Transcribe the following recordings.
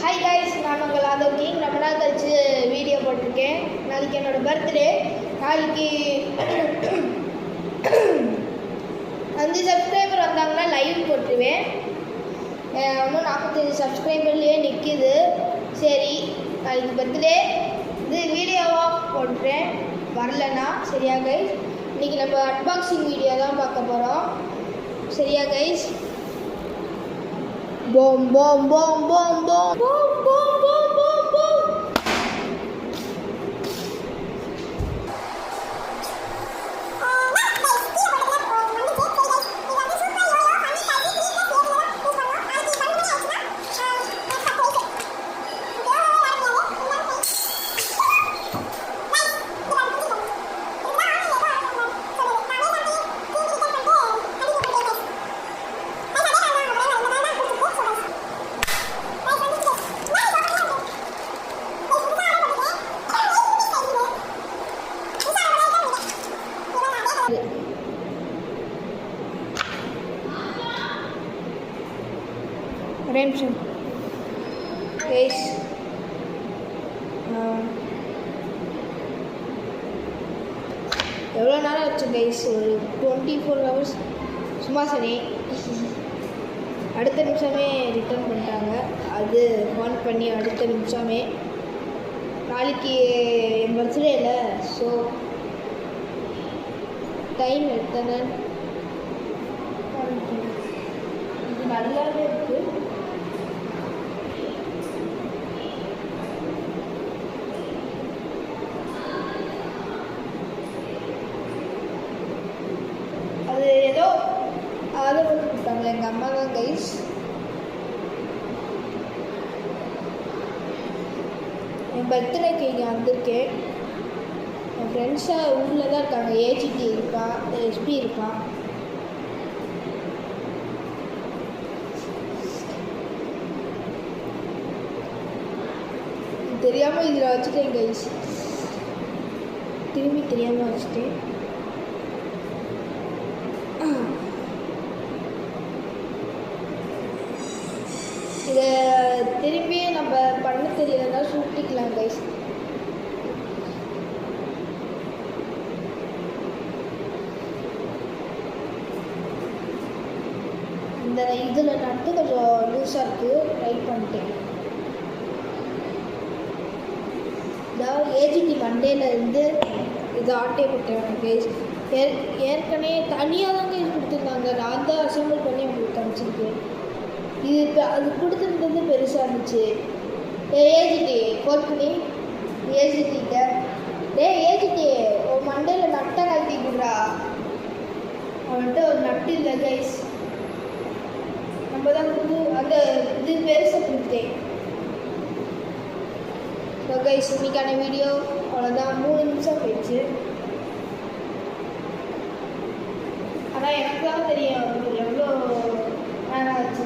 Hi guys, நான் உங்கள் Aadhav king. ரொம்ப நாள் கழிச்சு வீடியோ போட்டிருக்கேன். நாளைக்கு என்னோடய பர்த்டே. நாளைக்கு 5 சப்ஸ்கிரைபர் வந்தாங்கன்னா லைவ் போட்டுருவேன். இன்னும் 45 சப்ஸ்கிரைபர்லேயே நிற்கிது. சரி, நாளைக்கு பர்த்டே இது வீடியோவாக போட்டுறேன். வரலன்னா சரியா கைஸ்? இன்றைக்கி நம்ம அன்பாக்சிங் வீடியோ தான் பார்க்க போகிறோம். சரியா guys? Boom, boom, boom, boom, boom, boom, boom, boom, boom, boom. Redemption guys, எவ்வளோ நேரம் ஆச்சு கைஸ்? ஒரு 24 hours சும்மா சரி. அடுத்த நிமிஷமே ரிட்டர்ன் பண்ணிட்டாங்க. அது ஃபோன் பண்ணி அடுத்த நிமிஷமே. நாளைக்கு என் பர்த்டே இல்லை, ஸோ டைம் எடுத்தேன்னு இது நல்லாவே இருக்குது. அது ஏதோ ஆர்டர் பண்ணி கொடுத்தாங்க எங்கள் அம்மா தான் கைஸ். என் பர்த்டேக்கு இங்கே வந்திருக்கேன். என் ஃப்ரெண்ட்ஸாக ஊரில் தான் இருக்காங்க. ஏஜிடி இருக்கான், எஸ்பி இருக்கான். தெரியாமல் இதில் வச்சுட்டேன் கைஸ். திரும்பி தெரியாமல் வச்சுட்டேன். இதை திரும்பி நம்ம பண்ண தெரியலன்னா சுட்டிக்கலாம் கைஸ். இந்த இதில் நட்டு கொஞ்சம் லூஸாக இருக்குது, ட்ரை பண்ணிட்டேன். இதாவது ஏஜிடி மண்டேலேருந்து இது ஆட்டே போட்டேன் கைஸ். ஏற்கனவே தனியாக தான் கைஸ் கொடுத்துருந்தாங்க. நான் தான் அசம்பிள் பண்ணி உங்களுக்கு காமிச்சிருக்கேன். இது இப்போ அது கொடுத்துருந்தது பெருசாக இருந்துச்சு. ஏஜிடி ஃபோன் பண்ணி ஏஜிடிட்ட ஏஜிடி ஒரு மண்டேல நட்டை கழட்டி கொடுறா. அவன்கிட்ட ஒரு நட்டு இல்லை கைஸ். நம்ம தான் கொடுத்து அந்த இது பெருசாக கொடுத்தேன். ஸோ கைஸ், இன்னைக்கான வீடியோ அவ்வளோதான். 3 நிமிஷம் போயிடுச்சு. ஆனால் எனக்கு தான் தெரியும் எவ்வளோ நேரம் ஆச்சு.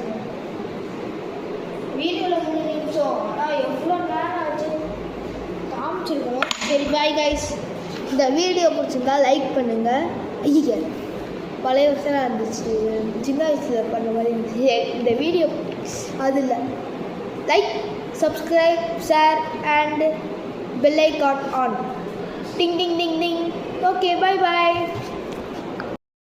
வீடியோவில் 3 நிமிஷம், ஆனால் எவ்வளோ நேரம் ஆச்சு காமிச்சிருக்கணும். சரி, பாய் கைஸ். இந்த வீடியோ பிடிச்சிருந்தா லைக் பண்ணுங்கள். ஐயா, பழைய வருஷம் இருந்துச்சு, சின்ன வயசில் பண்ண மாதிரி இருந்துச்சு இந்த வீடியோ. அது இல்லை, like, subscribe, share and bell icon on. Ding ding ding ding. Okay, bye bye.